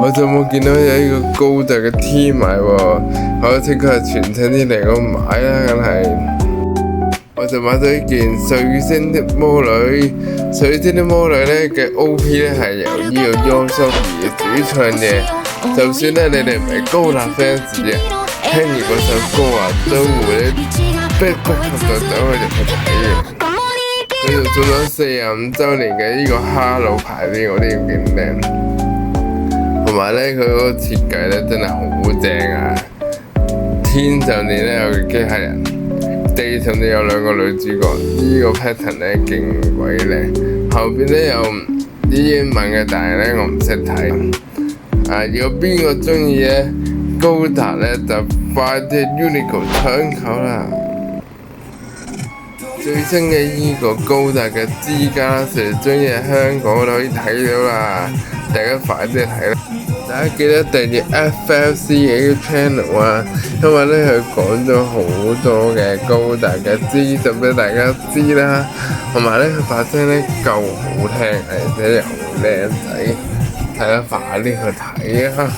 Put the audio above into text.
我就冇見到有呢個高達嘅 T 賣喎，我即刻全親啲嚟我買啦，梗係。我就買咗呢件水星的魔女，水星的魔女咧嘅 OP 咧係由呢個 YOASOBI 主唱嘅，就算咧你哋唔係高達 fans 嘅，聽完嗰首歌啊都會迫不及待走去入去睇嘅。佢就做咗45週年嘅呢個 Hello 牌呢個呢件靚，同埋咧佢嗰個設計咧真係好正啊！天上面咧有個機械人，地上面有兩個女主角，呢個 pattern 咧勁鬼靚。後邊咧有啲英文嘅，但係咧我唔識睇。如果邊個中意咧高達咧，就快啲 Uniqlo 搶購啦！最新嘅呢個高達嘅支架成將喺香港都可以睇到啦，大家快啲睇啦！大家記得訂閱 FLC 嘅 channel 啊，因為咧佢講咗好多嘅高達嘅資訊俾大家知啦，同埋咧佢把聲咧夠好聽，而且又好靚仔，大家快啲去睇啊！